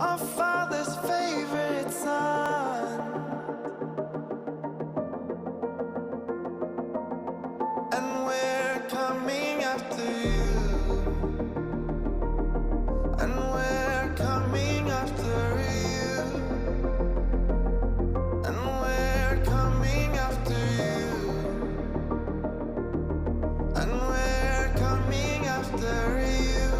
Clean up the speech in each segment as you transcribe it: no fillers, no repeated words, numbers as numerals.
our father's favorite son, and we're coming after you, and we're coming after you, and we're coming after you, and we're coming after you.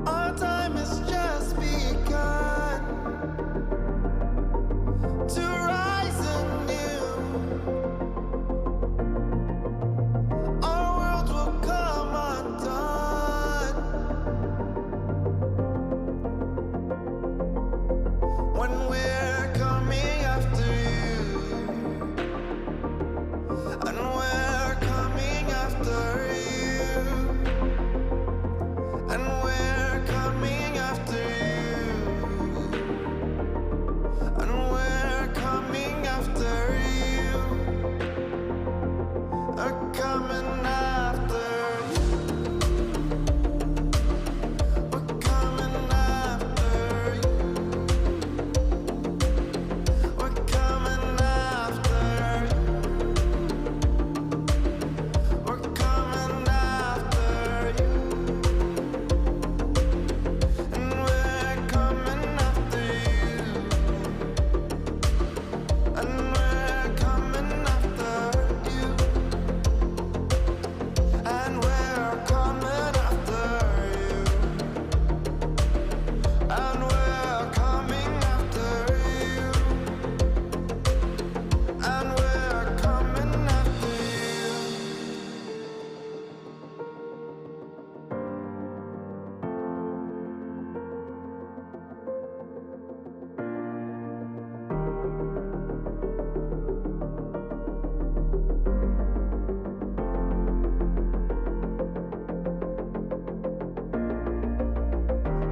Our time has just begun to rise anew. Our world will come undone when we're coming after you, and we're coming after you, and we're coming after you, and we're coming after you, are coming after you, we're coming after you, we're coming after you, we're coming after you. And we're coming after you, and we're coming after you, and we're coming after you, and we're coming after you, and we're coming after you.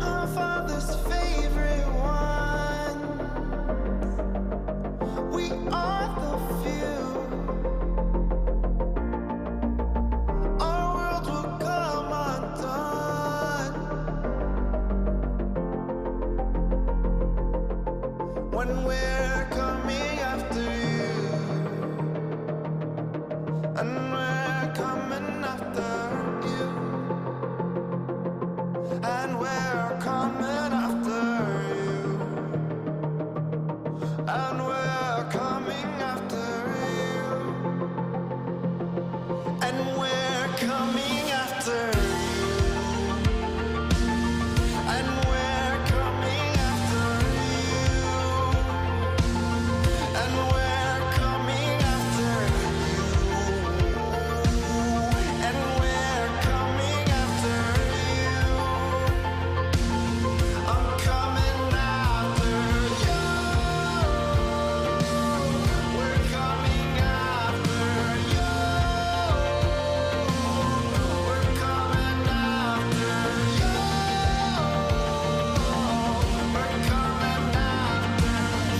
Our father's favorite one. We are the few. Our world will come undone when we're coming after you, and we're coming after you, and we're coming after you, and we're coming after you, and we're coming after you, and we're coming after you, and we're coming after you, and we're coming after you. I'm coming after you. We're coming after you. We're coming after you. We're coming after you.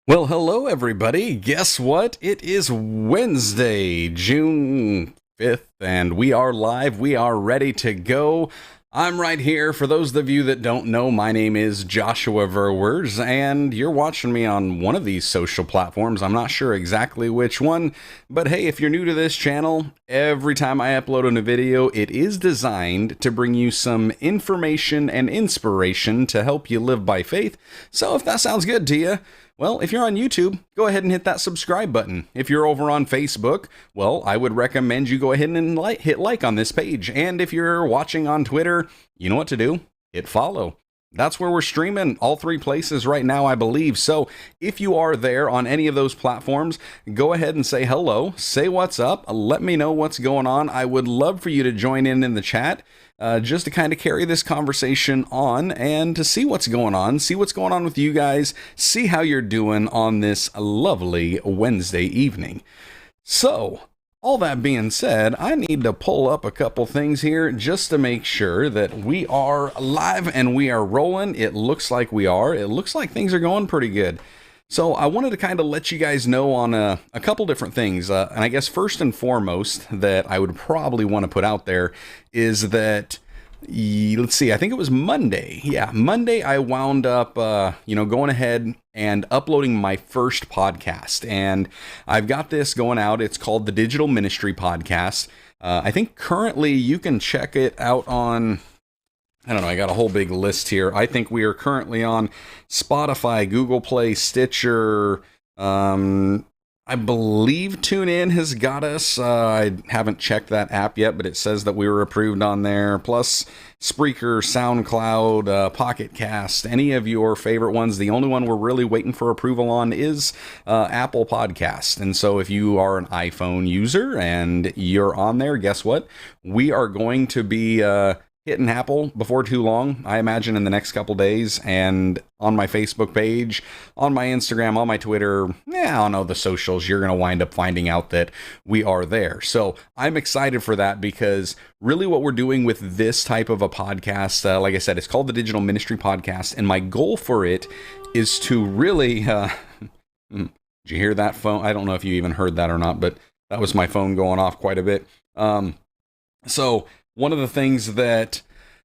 Well, hello, everybody. Guess what? It is Wednesday, June 5th, and we are live. We are ready to go. I'm right here. For those of you that don't know, my name is Joshua Verwers, and you're watching me on one of these social platforms. I'm not sure exactly which one, but hey, if you're new to this channel, every time I upload a new video, it is designed to bring you some information and inspiration to help you live by faith. So if that sounds good to you, well, if you're on YouTube, go ahead and hit that subscribe button. If you're over on Facebook, well, I would recommend you go ahead and hit like on this page. And if you're watching on Twitter, you know what to do. Hit follow. That's where we're streaming, all three places right now, I believe. So if you are there on any of those platforms, go ahead and say hello, say what's up, let me know what's going on. I would love for you to join in the chat, just to kind of carry this conversation on and to see what's going on with you guys, see how you're doing on this lovely Wednesday evening. So, all that being said, I need to pull up a couple things here just to make sure that we are live and we are rolling. It looks like we are. It looks like things are going pretty good. So I wanted to kind of let you guys know on a couple different things. And I guess first and foremost that I would probably want to put out there is that, let's see, I think it was Monday. Yeah, Monday I wound up, going ahead and uploading my first podcast. And I've got this going out. It's called the Digital Ministry Podcast. I think currently you can check it out on, I don't know, I got a whole big list here. I think we are currently on Spotify, Google Play, Stitcher, I believe TuneIn has got us. I haven't checked that app yet, but it says that we were approved on there. Plus Spreaker, SoundCloud, Pocket Cast, any of your favorite ones. The only one we're really waiting for approval on is Apple Podcast. And so if you are an iPhone user and you're on there, guess what? We are going to be hitting Apple before too long, I imagine in the next couple days, and on my Facebook page, on my Instagram, on my Twitter, I don't know, the socials, you're going to wind up finding out that we are there. So I'm excited for that because really what we're doing with this type of a podcast, like I said, it's called the Digital Ministry Podcast, and my goal for it is to really, did you hear that phone? I don't know if you even heard that or not, but that was my phone going off quite a bit. So one of the things that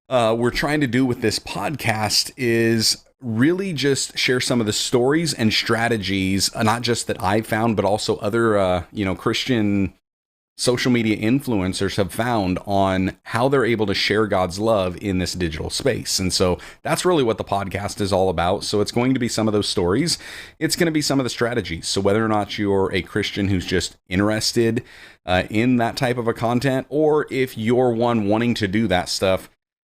we're trying to do with this podcast is really just share some of the stories and strategies, not just that I've found, but also other, Christian social media influencers have found on how they're able to share God's love in this digital space. And so that's really what the podcast is all about. So it's going to be some of those stories. It's going to be some of the strategies. So whether or not you're a Christian who's just interested in that type of a content, or if you're one wanting to do that stuff,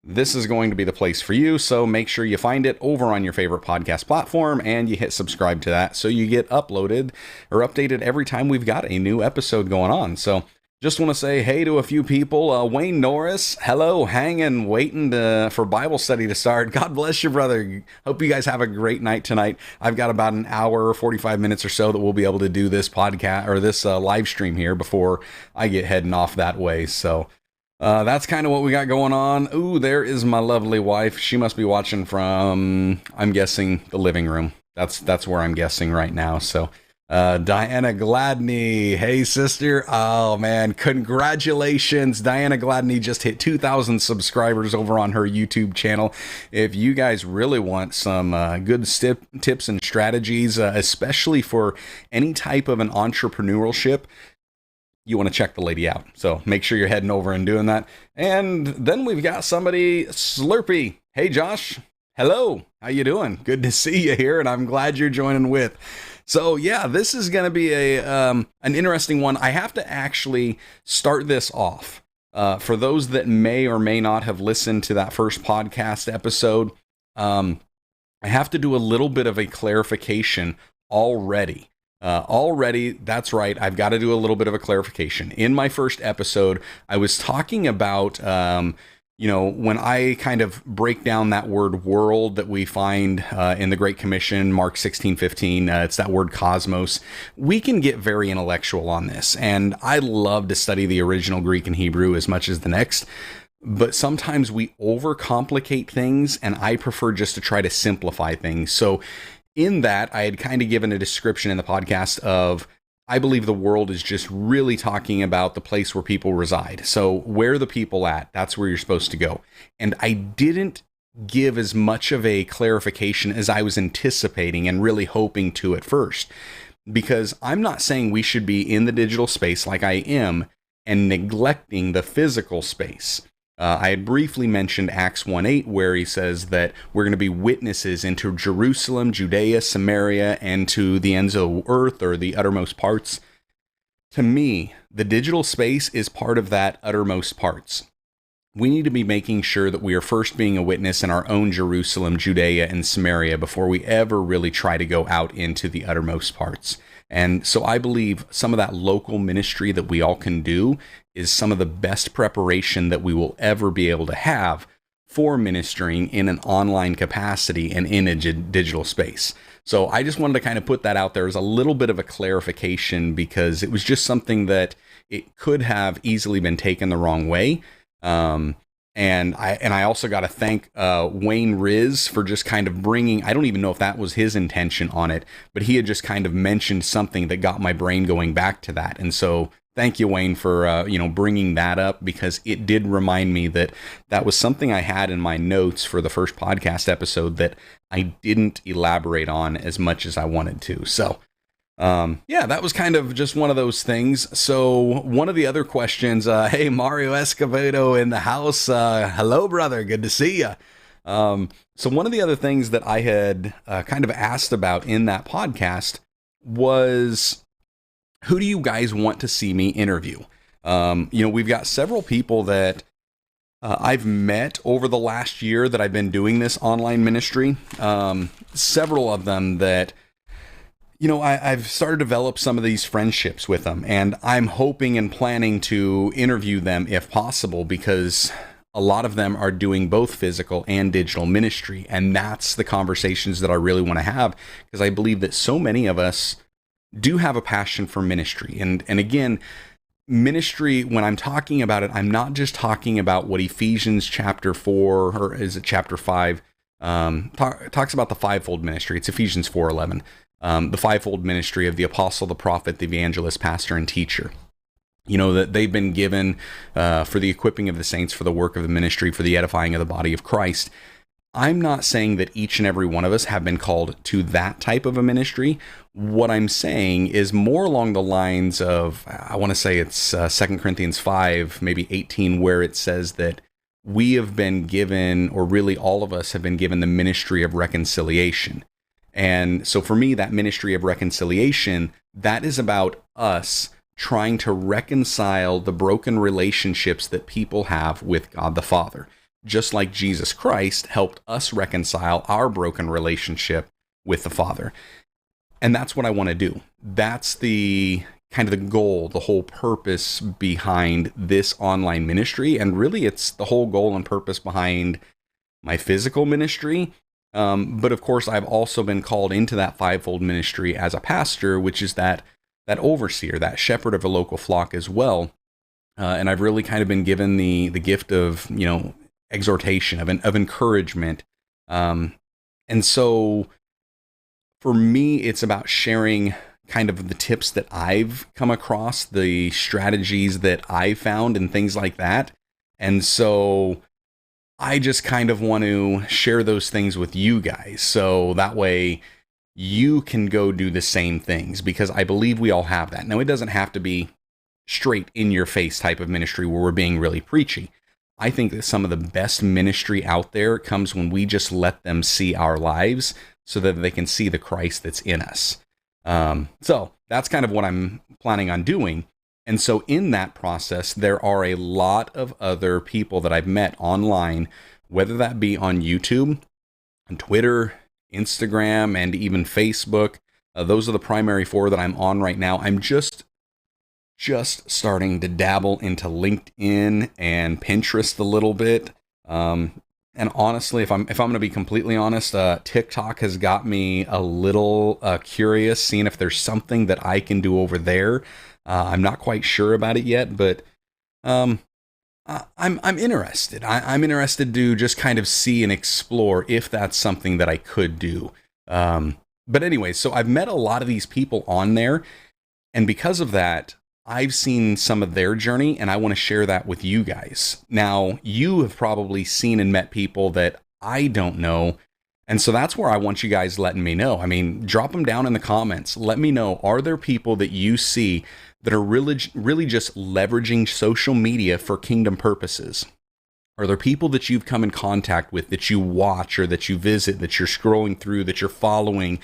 this is going to be the place for you. So make sure you find it over on your favorite podcast platform and you hit subscribe to that so you get uploaded or updated every time we've got a new episode going on. So just want to say hey to a few people. Wayne Norris, hello, hanging, waiting for Bible study to start. God bless you, brother. Hope you guys have a great night tonight. I've got about an hour, 45 minutes or so that we'll be able to do this podcast or this live stream here before I get heading off that way. So that's kind of what we got going on. Ooh, there is my lovely wife. She must be watching from, I'm guessing, the living room. That's where I'm guessing right now. So Diana Gladney, hey sister. Oh man, congratulations. Diana Gladney just hit 2,000 subscribers over on her YouTube channel. If you guys really want some good tips and strategies, especially for any type of an entrepreneurship, you want to check the lady out. So make sure you're heading over and doing that. And then we've got somebody, Slurpee. Hey Josh, hello, how you doing? Good to see you here, and I'm glad you're joining with. So yeah, this is going to be an interesting one. I have to actually start this off. For those that may or may not have listened to that first podcast episode, I have to do a little bit of a clarification already. That's right. I've got to do a little bit of a clarification. In my first episode, I was talking about, when I kind of break down that word world that we find in the Great Commission, Mark 16:15, it's that word cosmos. We can get very intellectual on this, and I love to study the original Greek and Hebrew as much as the next. But sometimes we overcomplicate things, and I prefer just to try to simplify things. So in that, I had kind of given a description in the podcast of I believe the world is just really talking about the place where people reside. So where the people at, that's where you're supposed to go. And I didn't give as much of a clarification as I was anticipating and really hoping to at first, because I'm not saying we should be in the digital space like I am and neglecting the physical space. I had briefly mentioned Acts 1:8, where he says that we're going to be witnesses into Jerusalem, Judea, Samaria, and to the ends of the earth, or the uttermost parts. To me, the digital space is part of that uttermost parts. We need to be making sure that we are first being a witness in our own Jerusalem, Judea, and Samaria before we ever really try to go out into the uttermost parts. And so I believe some of that local ministry that we all can do is some of the best preparation that we will ever be able to have for ministering in an online capacity and in a digital space. So I just wanted to kind of put that out there as a little bit of a clarification, because it was just something that it could have easily been taken the wrong way. And I also got to thank Wayne Riz for just kind of bringing, I don't even know if that was his intention on it, but he had just kind of mentioned something that got my brain going back to that. And so thank you, Wayne, for bringing that up, because it did remind me that that was something I had in my notes for the first podcast episode that I didn't elaborate on as much as I wanted to. So yeah, that was kind of just one of those things. So one of the other questions, hey, Mario Escovedo in the house. Hello, brother. Good to see you. So one of the other things that I had kind of asked about in that podcast was, who do you guys want to see me interview? We've got several people that I've met over the last year that I've been doing this online ministry. Several of them that, I've started to develop some of these friendships with them, and I'm hoping and planning to interview them if possible, because a lot of them are doing both physical and digital ministry. And that's the conversations that I really want to have, because I believe that so many of us do have a passion for ministry. And again, ministry, when I'm talking about it, I'm not just talking about what Ephesians chapter 4, or is it chapter 5, talks about the fivefold ministry. It's Ephesians 4:11. The fivefold ministry of the apostle, the prophet, the evangelist, pastor, and teacher. That they've been given for the equipping of the saints, for the work of the ministry, for the edifying of the body of Christ. I'm not saying that each and every one of us have been called to that type of a ministry. What I'm saying is more along the lines of, I want to say it's 2 Corinthians 5, maybe 18, where it says that we have been given, or really all of us have been given, the ministry of reconciliation. And so for me, that ministry of reconciliation, that is about us trying to reconcile the broken relationships that people have with God the Father, just like Jesus Christ helped us reconcile our broken relationship with the Father. And that's what I want to do. That's the kind of the goal, the whole purpose behind this online ministry. And really, it's the whole goal and purpose behind my physical ministry. But of course, I've also been called into that fivefold ministry as a pastor, which is that overseer, that shepherd of a local flock as well. And I've really kind of been given the gift of, exhortation, of encouragement. And so for me, it's about sharing kind of the tips that I've come across, the strategies that I found, and things like that. And so I just kind of want to share those things with you guys, so that way you can go do the same things, because I believe we all have that. Now, it doesn't have to be straight in your face type of ministry where we're being really preachy. I think that some of the best ministry out there comes when we just let them see our lives so that they can see the Christ that's in us. So that's kind of what I'm planning on doing. And so in that process, there are a lot of other people that I've met online, whether that be on YouTube, on Twitter, Instagram, and even Facebook. Those are the primary four that I'm on right now. I'm just starting to dabble into LinkedIn and Pinterest a little bit. And honestly, if I'm going to be completely honest, TikTok has got me a little curious, seeing if there's something that I can do over there. I'm not quite sure about it yet, but I'm interested. I'm interested to just kind of see and explore if that's something that I could do. But anyway, so I've met a lot of these people on there, And because of that, I've seen some of their journey and I want to share that with you guys. Now, you have probably seen and met people that I don't know. And so that's where I want you guys letting me know. I mean, drop them down in the comments. Let me know, are there people that you see that are really just leveraging social media for kingdom purposes? Are there people that you've come in contact with, that you watch or that you visit, that you're scrolling through, that you're following?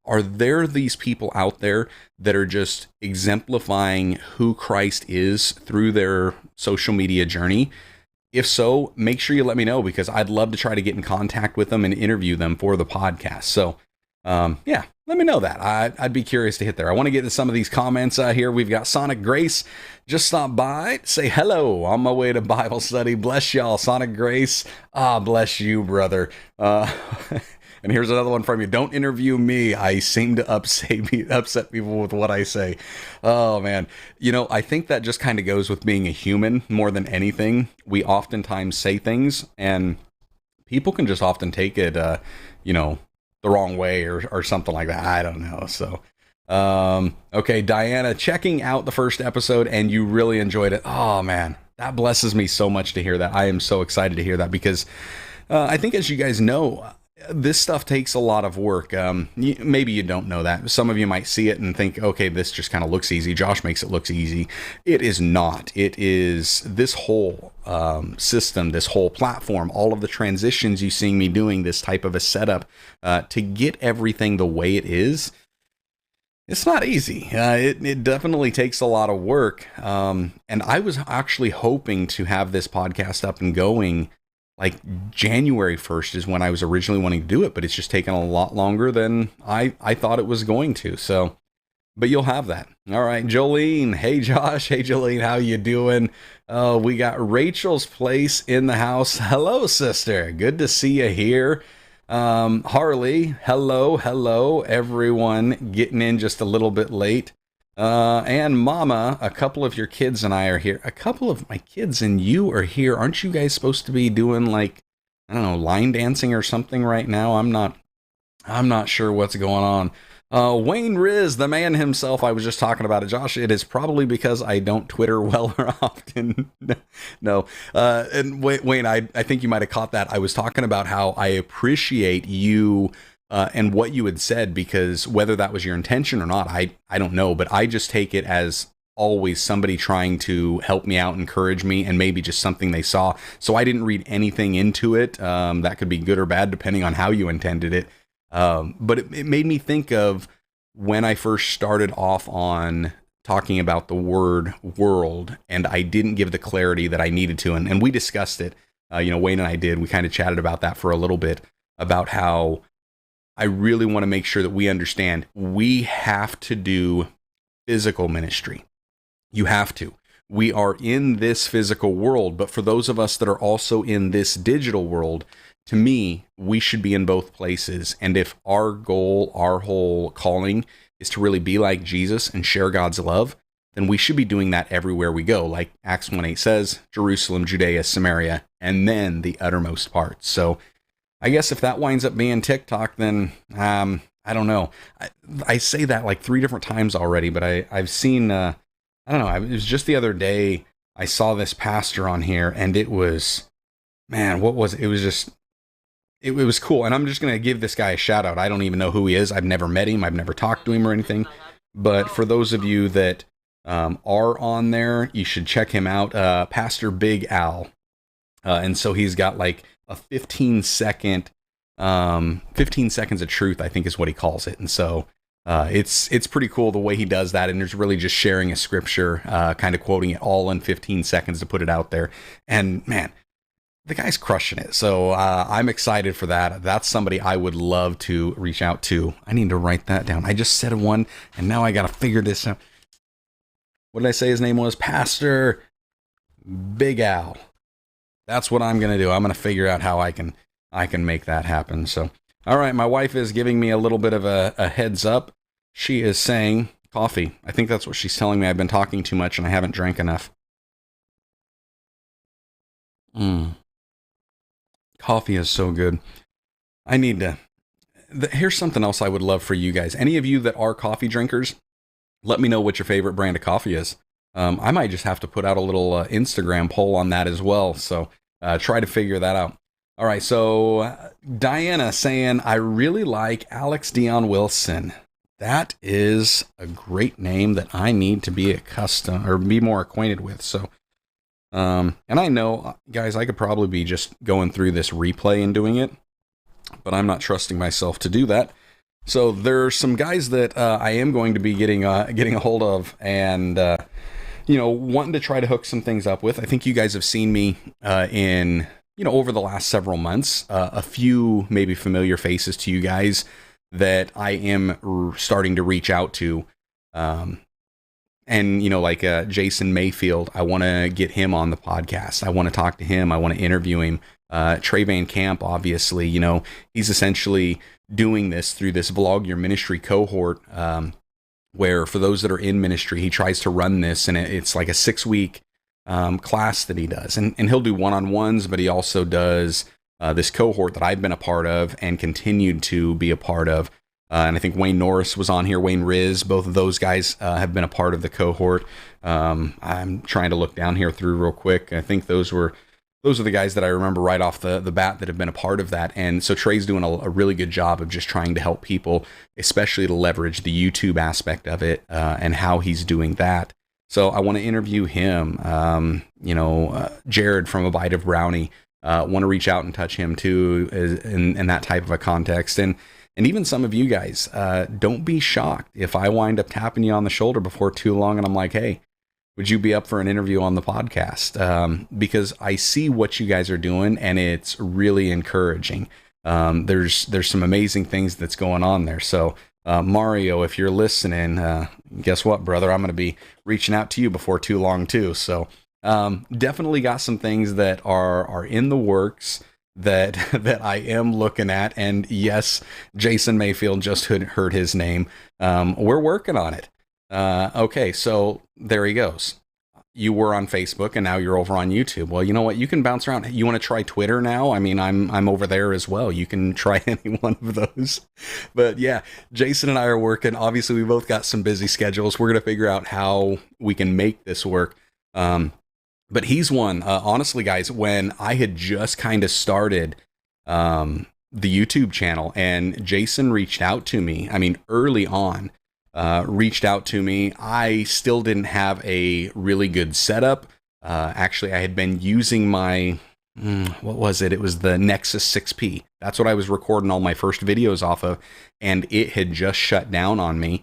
Are there these people out there that are just exemplifying who Christ is through their social media journey? If so, make sure you let me know, because I'd love to try to get in contact with them and interview them for the podcast. So, yeah, let me know that. I'd be curious to hit there. I want to get to some of these comments here. We've got Sonic Grace just stopped by, say hello on my way to Bible study. Bless y'all, Sonic Grace. Bless you, brother. And here's another one from you. Don't interview me. I seem to upset people with what I say. Oh, man. You know, I think that just kind of goes with being a human more than anything. We oftentimes say things and people can just often take it, the wrong way or something like that. I don't know. So, okay, Diana, checking out the first episode and you really enjoyed it. Oh, man, that blesses me so much to hear that. I am so excited to hear that because I think, as you guys know, this stuff takes a lot of work. Maybe you don't know that. Some of you might see it and think, okay, this just kind of looks easy. Josh makes it look easy. It is not. It is this whole system, this whole platform, all of the transitions you see me doing, this type of a setup to get everything the way it is. It's not easy. It definitely takes a lot of work. And I was actually hoping to have this podcast up and going like January 1st is when I was originally wanting to do it, but it's just taken a lot longer than I thought it was going to. So, but you'll have that. All right, Jolene. Hey, Josh. Hey, Jolene. How you doing? We got Rachel's Place in the house. Hello, sister. Good to see you here. Harley. Hello, everyone. Getting in just a little bit late. And Mama, a couple of your kids and I are here. A couple of my kids and you are here. Aren't you guys supposed to be doing, like, I don't know, line dancing or something right now? I'm not sure what's going on. Wayne Riz, the man himself. I was just talking about it, Josh. It is probably because I don't Twitter well or often. No. And Wayne, I think you might have caught that. I was talking about how I appreciate you and what you had said, because whether that was your intention or not, I don't know, but I just take it as always somebody trying to help me out, encourage me, and maybe just something they saw. So I didn't read anything into it. That could be good or bad depending on how you intended it. But it made me think of when I first started off on talking about the word world, and I didn't give the clarity that I needed to. And we discussed it, Wayne and I did. We kind of chatted about that for a little bit, about how I really want to make sure that we understand we have to do physical ministry. You have to. We are in this physical world, but for those of us that are also in this digital world, to me, we should be in both places. And if our goal, our whole calling is to really be like Jesus and share God's love, then we should be doing that everywhere we go. Like Acts 1:8 says, Jerusalem, Judea, Samaria, and then the uttermost parts. So I guess if that winds up being TikTok, then I don't know. I say that like 3 different times already, but I've seen, I don't know, it was just the other day I saw this pastor on here, and it was, man, what was it? It was just, it was cool. And I'm just going to give this guy a shout out. I don't even know who he is. I've never met him. I've never talked to him or anything. But for those of you that are on there, you should check him out. Pastor Big Al. And so he's got like a 15 seconds of truth, I think is what he calls it. And so it's pretty cool the way he does that. And there's really just sharing a scripture, kind of quoting it all in 15 seconds to put it out there. And man, the guy's crushing it. So I'm excited for that. That's somebody I would love to reach out to. I need to write that down. I just said one, and now I got to figure this out. What did I say his name was? Pastor Big Al. That's what I'm going to do. I'm going to figure out how I can make that happen. So, all right. My wife is giving me a little bit of a heads up. She is saying coffee. I think that's what she's telling me. I've been talking too much and I haven't drank enough. Coffee is so good. I need to. Here's something else I would love for you guys. Any of you that are coffee drinkers, let me know what your favorite brand of coffee is. I might just have to put out a little Instagram poll on that as well. So try to figure that out. All right. So Diana saying, I really like Alex Dion Wilson. That is a great name that I need to be accustomed or be more acquainted with. So, and I know, guys, I could probably be just going through this replay and doing it, but I'm not trusting myself to do that. So there's some guys that I am going to be getting a hold of and, wanting to try to hook some things up with. I think you guys have seen me in, over the last several months, a few maybe familiar faces to you guys that I am starting to reach out to. And, like Jason Mayfield, I want to get him on the podcast. I want to talk to him. I want to interview him. Trey Van Camp, obviously, he's essentially doing this through this Vlog Your Ministry cohort, where for those that are in ministry, he tries to run this, and it's like a 6-week class that he does. And he'll do one-on-ones, but he also does this cohort that I've been a part of and continued to be a part of. And I think Wayne Norris was on here, Wayne Riz, both of those guys have been a part of the cohort. I'm trying to look down here through real quick. I think those are the guys that I remember right off the bat that have been a part of that. And so Trey's doing a really good job of just trying to help people, especially to leverage the YouTube aspect of it and how he's doing that. So I want to interview him, Jared from A Bite of Brownie. Want to reach out and touch him too in that type of a context. And even some of you guys, don't be shocked if I wind up tapping you on the shoulder before too long and I'm like, hey, would you be up for an interview on the podcast? Because I see what you guys are doing and it's really encouraging. There's some amazing things that's going on there. So Mario, if you're listening, guess what, brother? I'm going to be reaching out to you before too long too. So definitely got some things that are in the works that I am looking at. And yes, Jason Mayfield just heard his name. We're working on it. Okay, so there he goes. You were on Facebook and now you're over on YouTube. Well, you know what? You can bounce around. You want to try Twitter now? I mean, I'm over there as well. You can try any one of those. But yeah, Jason and I are working. Obviously, we both got some busy schedules. We're going to figure out how we can make this work. But he's one, honestly, guys, when I had just kind of started the YouTube channel and Jason reached out to me, I mean, early on, reached out to me. I still didn't have a really good setup. Actually, I had been using my, what was it? It was the Nexus 6P. That's what I was recording all my first videos off of, and it had just shut down on me.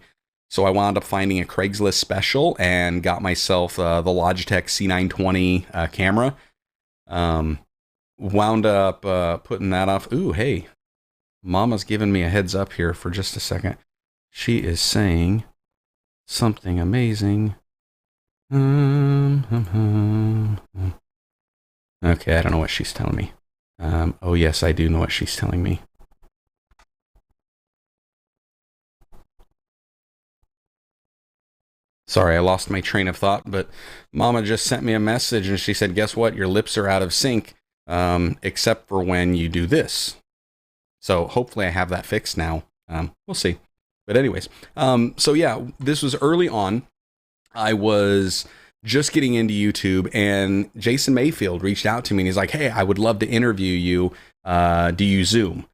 So I wound up finding a Craigslist special and got myself the Logitech C920 camera. Wound up putting that off. Ooh, hey, Mama's giving me a heads up here for just a second. She is saying something amazing. Okay, I don't know what she's telling me. Oh, yes, I do know what she's telling me. Sorry, I lost my train of thought, but Mama just sent me a message and she said, guess what? Your lips are out of sync, except for when you do this. So hopefully I have that fixed now. We'll see. But anyways, so yeah, this was early on. I was just getting into YouTube and Jason Mayfield reached out to me and he's like, hey, I would love to interview you. Do you Zoom?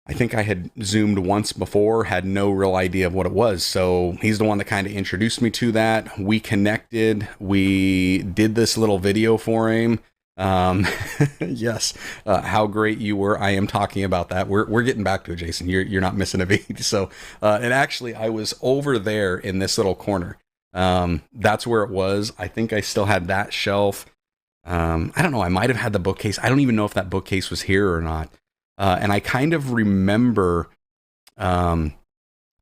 I think I had Zoomed once before, had no real idea of what it was. So he's the one that kind of introduced me to that. We connected. We did this little video for him. Yes. How great you were. I am talking about that. We're getting back to it, Jason. You're not missing a beat. So, and actually I was over there in this little corner. That's where it was. I think I still had that shelf. I don't know. I might've had the bookcase. I don't even know if that bookcase was here or not. And I kind of remember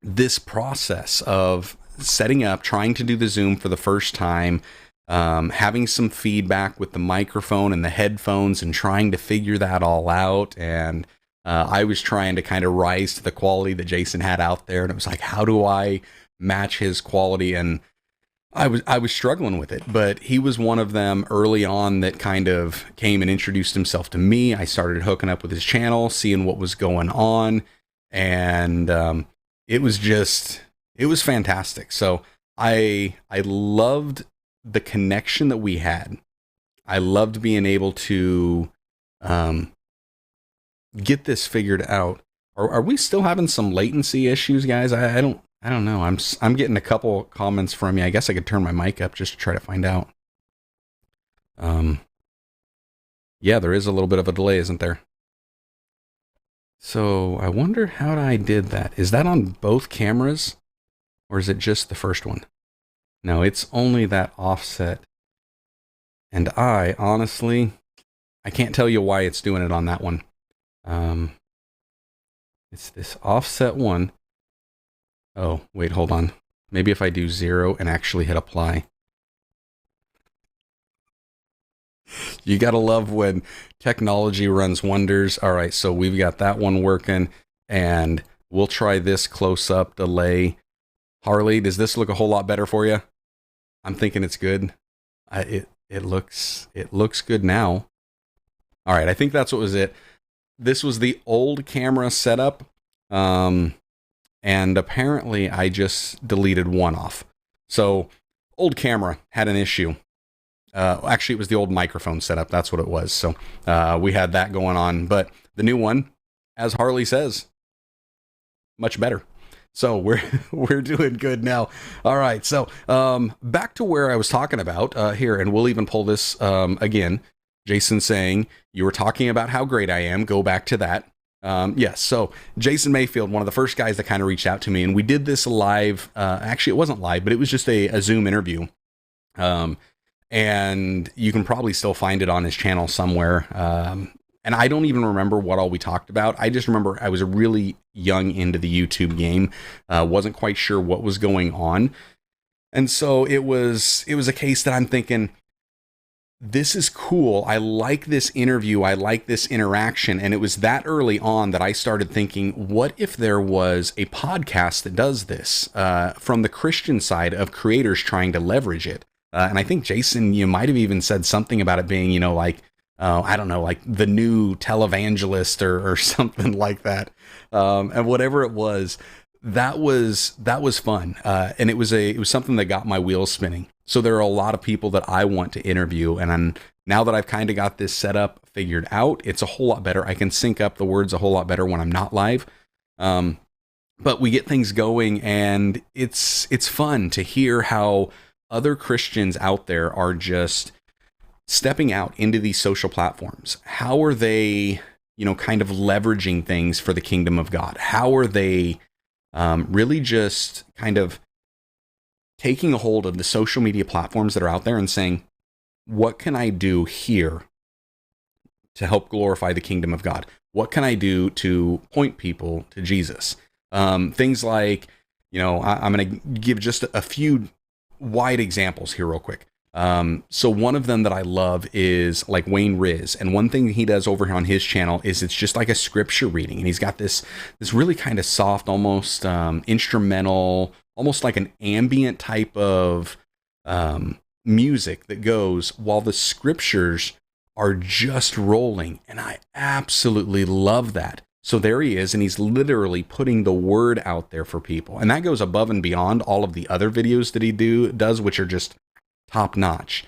this process of setting up, trying to do the Zoom for the first time, having some feedback with the microphone and the headphones and trying to figure that all out. And I was trying to kind of rise to the quality that Jason had out there. And it was like, how do I match his quality? And I was struggling with it, but he was one of them early on that kind of came and introduced himself to me. I started hooking up with his channel, seeing what was going on. And it was just, It was fantastic. So I loved the connection that we had. I loved being able to um, get this figured out. Are we still having some latency issues, guys? I don't know. I'm getting a couple comments from you. I guess I could turn my mic up just to try to find out. Um, yeah, there is a little bit of a delay, isn't there? So I wonder how I did that. Is that on both cameras, or is it just the first one? No, it's only that offset. And I honestly, I can't tell you why it's doing it on that one. Um, it's this offset one. Oh, wait, hold on. Maybe if I do 0 and actually hit apply. You gotta love when technology runs wonders. All right, so we've got that one working, and we'll try this close-up delay. Harley, does this look a whole lot better for you? I'm thinking it's good. It looks good now. All right, I think that's what was it. This was the old camera setup, and apparently I just deleted one off. So old camera had an issue. Actually, it was the old microphone setup. That's what it was. So we had that going on. But the new one, as Harley says, much better. So we're doing good now. All right. So back to where I was talking about here, and we'll even pull this again. Jason saying, you were talking about how great I am. Go back to that. Yes. So Jason Mayfield, one of the first guys that kind of reached out to me, and we did this live. Actually, it wasn't live, but it was just a Zoom interview. And you can probably still find it on his channel somewhere. And I don't even remember what all we talked about. I just remember I was really young into the YouTube game. Wasn't quite sure what was going on. And so it was a case that I'm thinking, this is cool. I like this interview. I like this interaction. And it was that early on that I started thinking, what if there was a podcast that does this from the Christian side of creators trying to leverage it? And I think, Jason, you might have even said something about it being, like, I don't know, like the new televangelist or something like that. And whatever it was, that was fun. And it was something that got my wheels spinning. So there are a lot of people that I want to interview. And now that I've kind of got this setup figured out, it's a whole lot better. I can sync up the words a whole lot better when I'm not live. But we get things going, and it's fun to hear how other Christians out there are just stepping out into these social platforms. How are they, kind of leveraging things for the kingdom of God? How are they really just kind of taking a hold of the social media platforms that are out there and saying, what can I do here to help glorify the kingdom of God? What can I do to point people to Jesus? Things like, I'm going to give just a few wide examples here real quick. So one of them that I love is like Wayne Riz. And one thing he does over here on his channel is it's just like a scripture reading. And he's got this really kind of soft, almost instrumental, almost like an ambient type of music that goes while the scriptures are just rolling. And I absolutely love that. So there he is, and he's literally putting the word out there for people. And that goes above and beyond all of the other videos that he does, which are just top notch.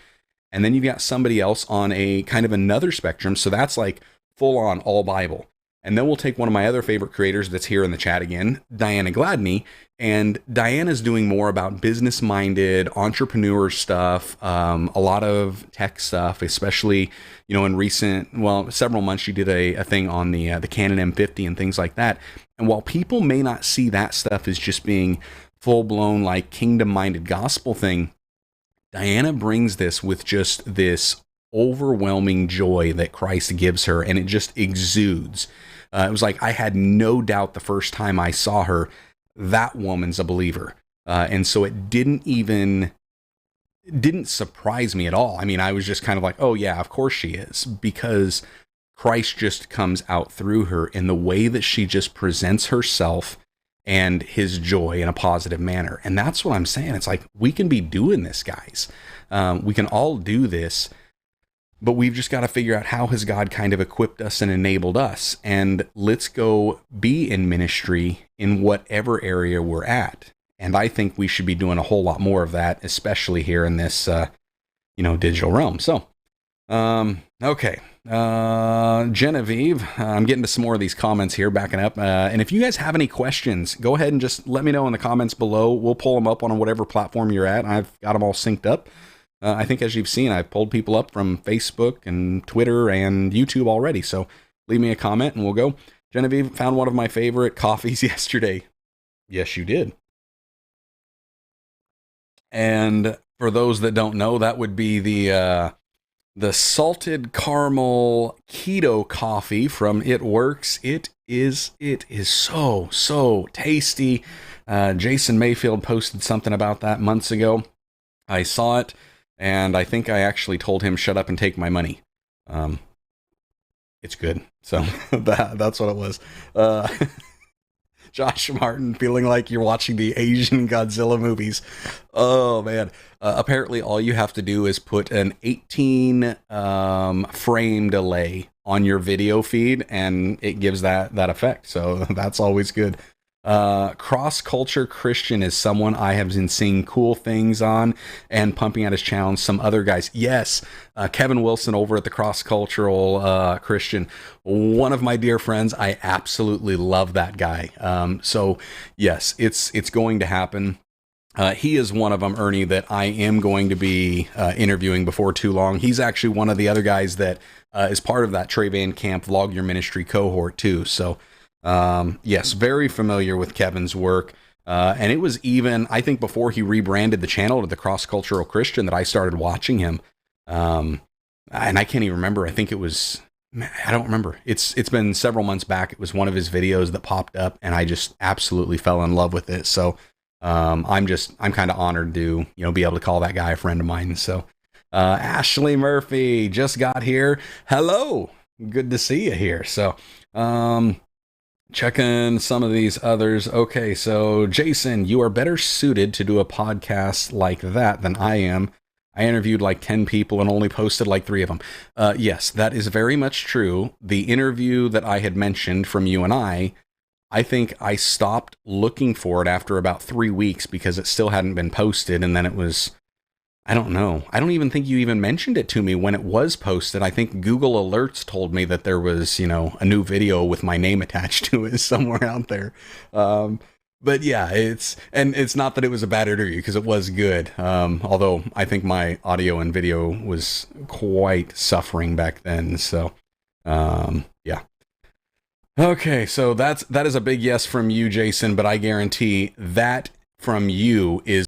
And then you've got somebody else on a kind of another spectrum. So that's like full on all Bible. And then we'll take one of my other favorite creators that's here in the chat again, Diana Gladney. And Diana's doing more about business-minded entrepreneur stuff, a lot of tech stuff, especially, in several months, she did a thing on the Canon M50 and things like that. And while people may not see that stuff as just being full-blown, like, kingdom-minded gospel thing, Diana brings this with just this overwhelming joy that Christ gives her, and it just exudes. It was like I had no doubt the first time I saw her, that woman's a believer. And so it didn't surprise me at all. I mean, I was just kind of like, oh yeah, of course she is, because Christ just comes out through her in the way that she just presents herself and his joy in a positive manner. And that's what I'm saying. It's like, we can be doing this, guys. We can all do this, but we've just got to figure out how has God kind of equipped us and enabled us. And let's go be in ministry in whatever area we're at. And I think we should be doing a whole lot more of that, especially here in this, digital realm. So, okay. Genevieve, I'm getting to some more of these comments here, backing up. And if you guys have any questions, go ahead and just let me know in the comments below. We'll pull them up on whatever platform you're at. I've got them all synced up. I think as you've seen, I've pulled people up from Facebook and Twitter and YouTube already. So leave me a comment and we'll go. Genevieve found one of my favorite coffees yesterday. Yes, you did. And for those that don't know, that would be the salted caramel keto coffee from It Works. It is so tasty. Jason Mayfield posted something about that months ago. I saw it, and I think I actually told him, shut up and take my money. It's good. So that's what it was. Josh Martin feeling like you're watching the Asian Godzilla movies. Oh, man. Apparently, all you have to do is put an 18 frame delay on your video feed, and it gives that effect. So that's always good. Cross-culture Christian is someone I have been seeing cool things on and pumping out his challenge. Some other guys. Yes, Kevin Wilson over at the Cross-Cultural Christian. One of my dear friends. I absolutely love that guy. So yes, it's going to happen. He is one of them, Ernie, that I am going to be interviewing before too long. He's actually one of the other guys that is part of that Trey Van Camp Vlog Your Ministry cohort too. So yes, very familiar with Kevin's work. And it was even, I think, before he rebranded the channel to the Cross-Cultural Christian that I started watching him. And I can't even remember. I think it was, I don't remember. It's been several months back. It was one of his videos that popped up and I just absolutely fell in love with it. So, I'm kind of honored to, be able to call that guy a friend of mine. So, Ashley Murphy just got here. Hello. Good to see you here. So, checking some of these others. Okay, so Jason, you are better suited to do a podcast like that than I am. I interviewed like 10 people and only posted like 3 of them. Yes, that is very much true. The interview that I had mentioned from you and I think I stopped looking for it after about 3 weeks because it still hadn't been posted. And then it was, I don't know. I don't even think you even mentioned it to me when it was posted. I think Google Alerts told me that there was, a new video with my name attached to it somewhere out there. But yeah, it's not that it was a bad interview because it was good. Although I think my audio and video was quite suffering back then. So, yeah. Okay, so that is a big yes from you, Jason, but I guarantee that from you is